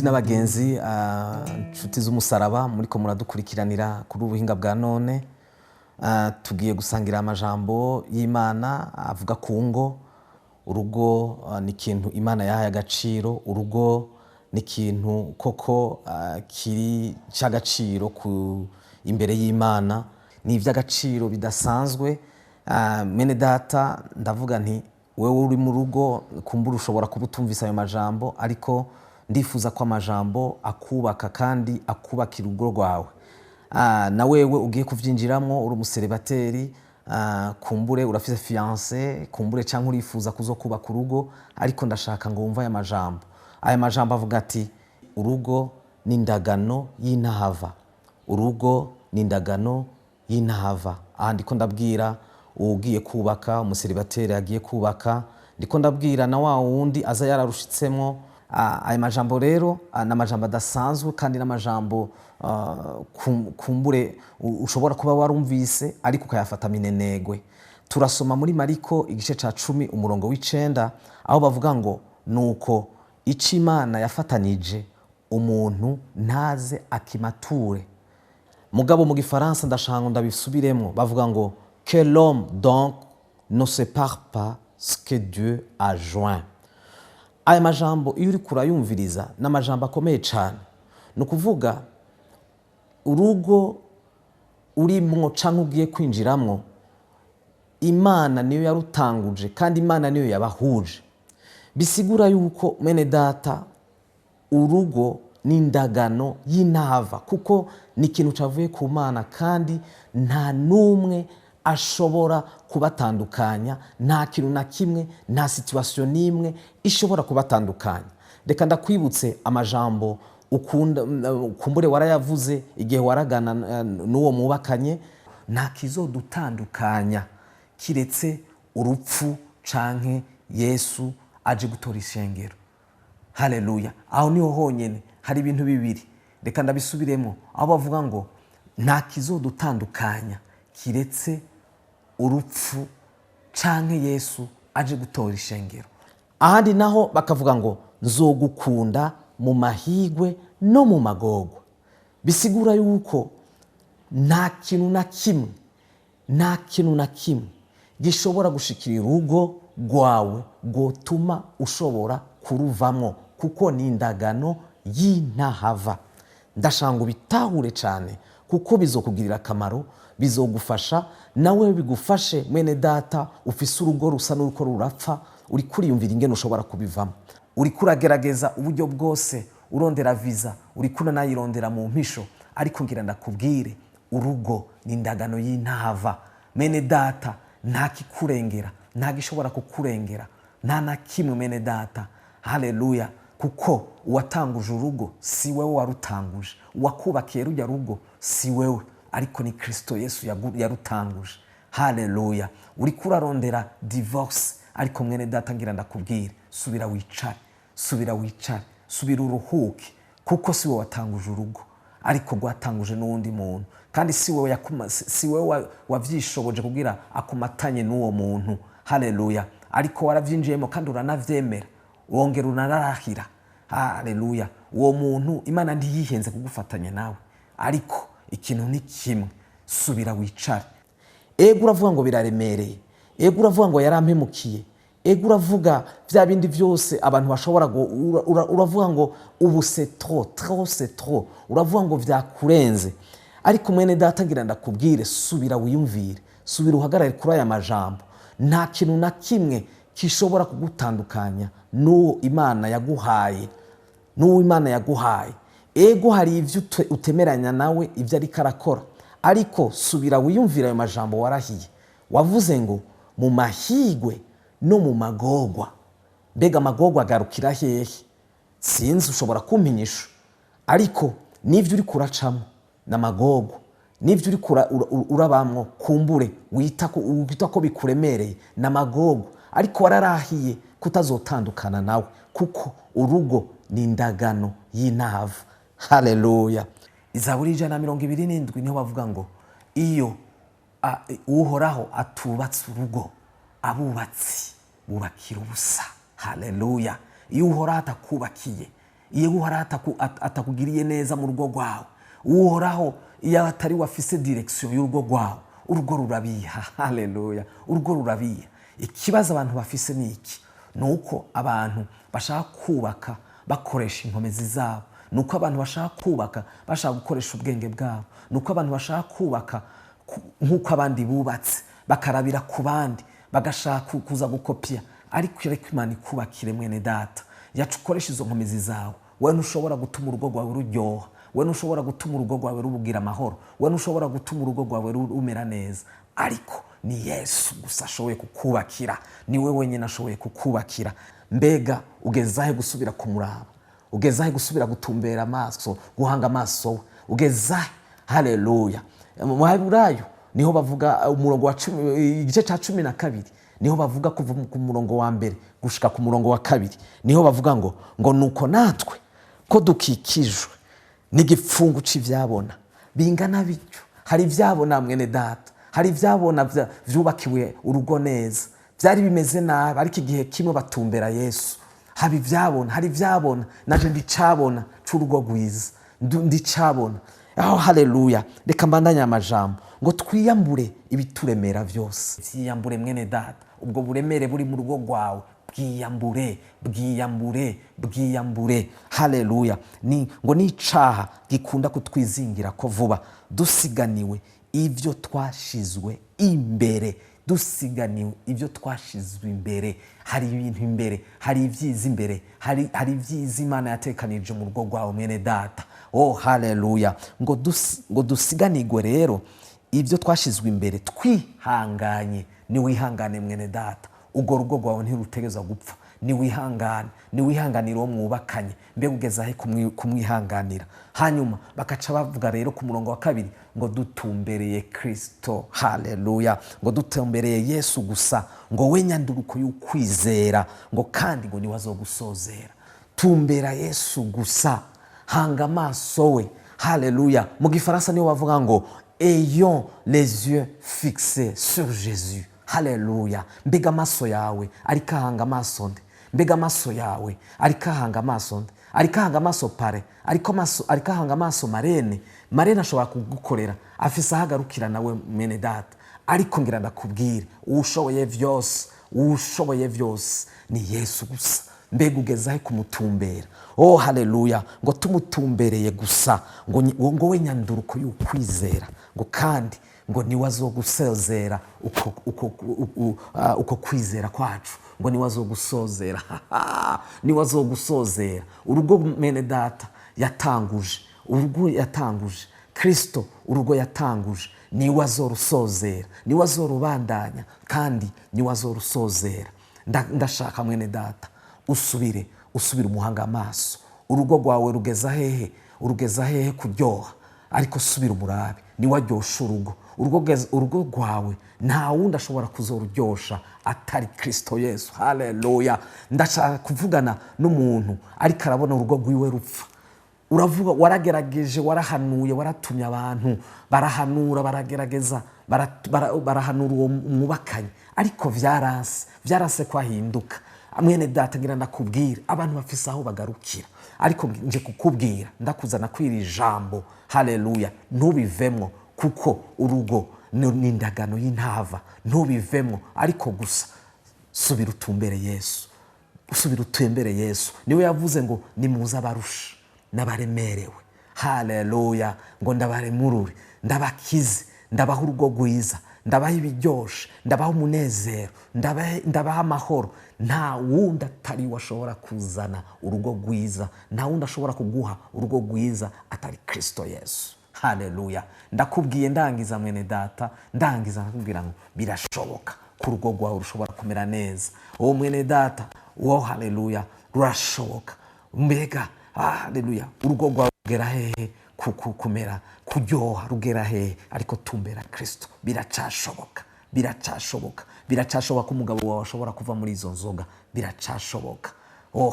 n'abagenzi nshuti z'umusaraba muriko muradukurikiranira kuri ubuhinga bwa none, tugiye gusangira amajambo y'Imana avuga ku ngo. Urugo ni ikintu Imana yahaye agaciro. Urugo ni ikintu koko kiri cy'agaciro imbere y'Imana, ni iby'agaciro bidasanzwe. Mene data ndavuga nti wewe uri mu rugo kumbura ushobora kuba utumvise ayo majambo, ariko ndifuza ko amajambo akubaka kandi akubakira urugo rwawe. Na wewe ugiye kuvyinjiramwo uri umuseribateri, kumbure urafise fiancé, kumbure canke urifuza kuzokubaka urugo, ariko ndashaka ngo wumve aya majambo. Aya majambo avuga ati urugo ni indagano y'intahava. Urugo ni indagano y'intahava. Aha ndiko ndabwira ugiye kubaka, umuseribateri agiye kubaka, ndiko ndabwira na wa wundi aza yararushitsemwo. Aya majambo rero n'amajambo adasanzwe kandi n'amajambo kumbure ushobora kuba warumvise ariko ukayafata minenegwe. Turasoma muri Mariko igice ca 10 umurongo w'9 aho bavuga ngo nuko ico Imana yafatanije umuntu ntaze akimature. Mugabo mu gifaransa ndashaka ndabisubiremwo bavuga ngo que l'homme donc ne sépare pas ce que Dieu a joint. Aya majambo iyo uri kurayumviriza n'amajambo akomeye cyane. No kuvuga urugo urimwo canke ugiye kwinjiramwo, Imana niyo yarutanguje kandi Imana niyo yabahuje. Bisigura yuko mene data urugo ni indagano y'intahava, kuko ni ikintu cavuye ku Mana kandi nta numwe ashobora kubatandukanya, nta kintu na kimwe, nta situation nimwe ishobora kubatandukanya. Reka ndakwibutse amajambo ukunda kumbure warayavuze igihe waragana n'uwo mubakanye, nta kizodutandukanya kiretse urupfu canke Yesu aje gutora ishengero. Haleluya. Aho niho honyene hari ibintu bibiri. Reka ndabisubiremo aho bavuga ngo nta kizodutandukanya kiretse urupfu canke Yesu aje gutora ishengero. Ahandi naho bakavuga ngo nzogukunda mu mahigwe no mu magorwa. Bisigura yuko nta kintu na kimwe gishobora gushikira urugo rwawe gotuma ushobora kuruvamwo, kuko ni indagano y'intahava. Ndashanga ubitahure cyane kuko bizokugirira akamaro, bizogufasha nawe bigufashe mwene data ufise urugo rusa n'uruko rurapfa, uri kuriyumvira ingene ushobora kubivamo. Uri kuragerageza uburyo bwose urondera visa, uri kunanayirondera mu mpisho, ariko ngira ndakubwire urugo ni indagano y'intahava. Mene data nta kikurengera, nta gishobora kukurengera, nta na kimwe mene data. Haleluya. Kuko uwatanguje urugo si wewe warutanguje, uwakubakiye rujya rugo si wewe, ariko ni Kristo Yesu yarutanguje. Haleluya. Uri kurarondera divorce, ariko mwene data ngira ndakubwire subira wicare, subira uruhuke, kuko si wewe watanguje urugo, ariko gwatanguje n'undi muntu, kandi si wewe wavyishoboje kugira akumatanye n'uwo muntu. Haleluya. Ariko waravyinjiyemo kandi uranavyemera, wongera unararahira. Haleluya. Uwo muntu Imana ntiyihenze kugufatanya nawe, ariko ikintu ni kimwe, subira wicare. Ego uravuga ngo biraremereye, ego uravuga ngo yarampemukiye, ego uravuga vya bindi vyose abantu bashobora uravuga ngo ubu c'est trop, uravuga ngo vyakurenze. Ariko mwene data ngira ndakubwire subira wiyumvire, subira uhagarare kuri aya majambo. Nta kintu na kimwe kishobora kugutandukanya n'uwo Imana yaguhaye. Ego hari ivyo utemeranya nawe ivyo ariko arakora, ariko subira wiyumvira ayo majambo warahiye. Wavuze ngo mu mahigwe no mu magorwa. Mbega amagorwa agarukira hehe? Sinzi, ushobora kumpinyisha, ariko n'ivyo uri kuracamo n'amagorwa, n'ivyo uri urabamwo kumbure wita ko bikuremereye n'amagorwa, ariko wararahiye kutazotandukana nawe, kuko urugo ni indagano y'intahava. Haleluya. Izaburi 127 niho bavuga ngo iyo uhoraho atubatse urugo, abubatsi bubakira ubusa. Haleluya. Iyo uhoraho atakubakiye iyo uhoraho atakugiriye neza mu rugo rwawe, uhoraho iyo atari wafise direkisiyo y'urugo rwawe, urugo rurabiha. Haleluya, urugo rurabiha. Ikibazo abantu bafise ni iki? Ni uko abantu bashaka kubaka bakoresha inkomezi zabo, ni uko abantu bashaka kubaka bashaka gukoresha ubwenge bwabo, ni uko abantu bashaka kubaka nk'uko abandi bubatse, bakarabira ku bandi, bagashaka kuza gukopia. Ariko reka Imana ikubakire mwene data, yacu ukoresha izo nkomezi zawe. Wowe ntushobora gutuma urugo rwawe ruryoha, wowe ntushobora gutuma urugo rwawe rubugira amahoro, wowe ntushobora gutuma urugo rwawe rumera neza, ariko ni Yesu gusa ashoboye kukubakira, ni we wenyine ashoboye kukubakira. Mbega ugezahe gusubira kumuraba? Ugezahe gusubira gutumbera amaso, guhanga amaso we? Ugezahe? Haleluya. Mu Baheburayo niho bavuga umurongo wa 10, igice cya 12, niho bavuga kuva ku murongo wa mbere gushika ku murongo wa 2, niho bavuga ngo nuko natwe ko dukikijwe n'igipfungu c'ivyabona bingana bityo. Hari ivyabona mwene data, hari ivyabona vyubakiwe urugo neza, byari bimeze nabi, ariko igihe kimwe batumbera Yesu. Hari ivyabona naje ndicabona c'urugo rwiza, ndicabona. Haleluya. Reka mbandanya amajambo ngo twiyambure ibituremera byose. Twiyambure mwene data, ubwo buremere buri mu rugo rwawe bwiyambure. Haleluya. Ngo n'icaha gikunda kutwizingira ko vuba, dusiganiwe ibyo twashizwe imbere. Hari ibintu imbere, hari ibyiza imbere, hari ibyiza Imana yatekanije mu rugo rwawe mwene data. Haleluya. ngo dusiganirwe rero ibyo twashizwe imbere twihanganye. Ni wihangane mwene data, ubwo rugo rwawe ntirutegeza gupfa. Ni wihanganira uwo mwubakanye. Mbega ugezahe kumwihanganira? Hanyuma bakaca bavuga rero ku murongo wa 2 ngo dutumbereye Kristo. Haleluya. ngo dutumbereye Yesu gusa, ngo we nyanduruko y'ukwizera, ngo kandi ngo niwe azogusozera. Tumbera Yesu gusa, hanga amaso we. Haleluya. Mu Gifaransa niho bavuga ngo ayons les yeux fixés sur Jésus. Haleluya. Mbega amaso yawe ariko ahanga amaso nde? Mbega amaso yawe ariko ahanga amaso nde? Ariko ahanga amaso Pare, ariko ahanga amaso Marene ashobora kugukorera, afise ahagarukira nawe mwene data. Ariko ngira ndakubwire, ushoboye vyose ni Yesu gusa. Mbega ugezahe kumutumbera? Haleluya. ngo tumutumbereye gusa, ngo we nyanduruko y'ukwizera, ngo kandi ngo niwe azogusozera uko kwizera kwacu, ngo niwe azogusozera. Niwe azogusozera urugo mwene data yatanguje. Kristo urugo yatanguje, niwe azorusozera, niwe azorubandanya, kandi niwe azorusozera. Ndashaka mwene data usubire umuhanga amaso. Urugo rwawe rugeza hehe kuryoha, ariko subira umurabe, niwe aryosha urugo. Urugo rwawe nta wundi ashobora kuzoruryosha atari Kristo Yesu. Haleluya. Ndashaka kuvugana n'umuntu ariko arabona urugo rwiwe rupfa. Uravuga waragerageje, warahanuye, waratumye abantu barahanura, baragerageza, barahanura uwo mwubakanye, ariko vyarase kwahinduka. Mwene data ngira ndakubwira, abantu bafise aho bagarukira, ariko nje kukubwira, ndakuzana kwiri jambo. Haleluya. Ntubivemwo, kuko urugo ni indagano y'intava. Ntubivemwo, ariko gusa subira utumbere Yesu. Niwe yavuze ngo nimuze abarusha n'abaremerewe. Haleluya. ngo ndabaremurure, ndabakize, ndabaha urugo rwiza, ndabaha ibiryoshe, ndabaha umunezero, ndabaha amahoro. Nta wundi atari washobora kuzana urugo rwiza, nta wundi ashobora kuguha urugo rwiza atari Kristo Yesu. Haleluya. Ndakubwiye ndangiza mwene data, nakubwira ngo birashoboka ku rugo rwawe rushobora kumera neza. Mwene data, haleluya, rurashoboka. Mbega haleluya, urugo rwawe rugera hehe kumera kuryoha, rugera hehe? Ariko tumbera Kristo. Biracashoboka umugabo wawe ashobora kuva muri izo nzoga. Biracashoboka.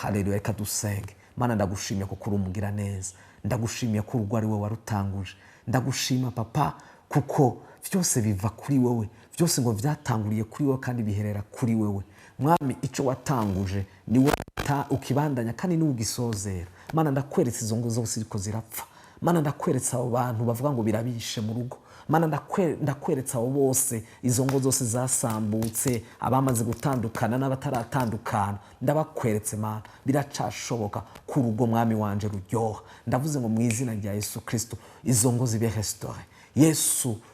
Haleluya. Reka dusenge. Mana, ndagushimye kuko urumugira neza, ndagushimye ko urugo ari we warutanguje. Ndagushima Papa kuko byose biva kuri wowe, byose ngo vyatanguriye kuri wowe kandi biherera kuri wowe. Mwami, ico watanguje ni wowe ukibandanya kandi n'ugisozera. Mana ndakweretse izo ngo zose ziriko zirapfa. Mana ndakweretse abo bantu bavuga ngo birabishe mu rugo. Mana ndakweretse abo bose izo ngo zose zasambutse, abamaze gutandukana n'abataratandukana, ndabakweretse Mana, biracashoboka ku rugo mwami wanje ruryoha. Ndavuze ngo mu izina rya Yesu Kristo izo ngo zibe restore.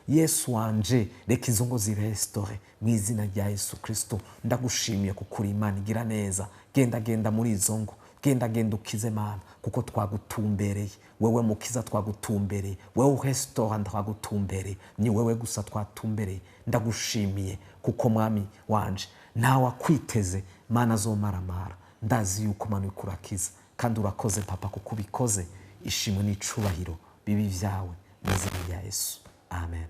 Yesu wanje, reka izo ngo zibe restore mu izina rya Yesu Kristo. Ndagushimiye kuko uri Imana igira neza. Genda muri izo ngo, genda ukize Mana, kuko twagutumbereye. Wewe mukiza twagutumbereye, wewe restaurant twagutumbereye, ni wewe gusa twatumbereye. Ndagushimiye kuko mwami wanje ntawe akwiteze Mana azomaramara. Ndazi yuko Mana uriko urakiza kandi urakoze Papa, kuko ubikoze. Ishimwe n'icubahiro bibi vyawe mu izina rya Yesu. Amen.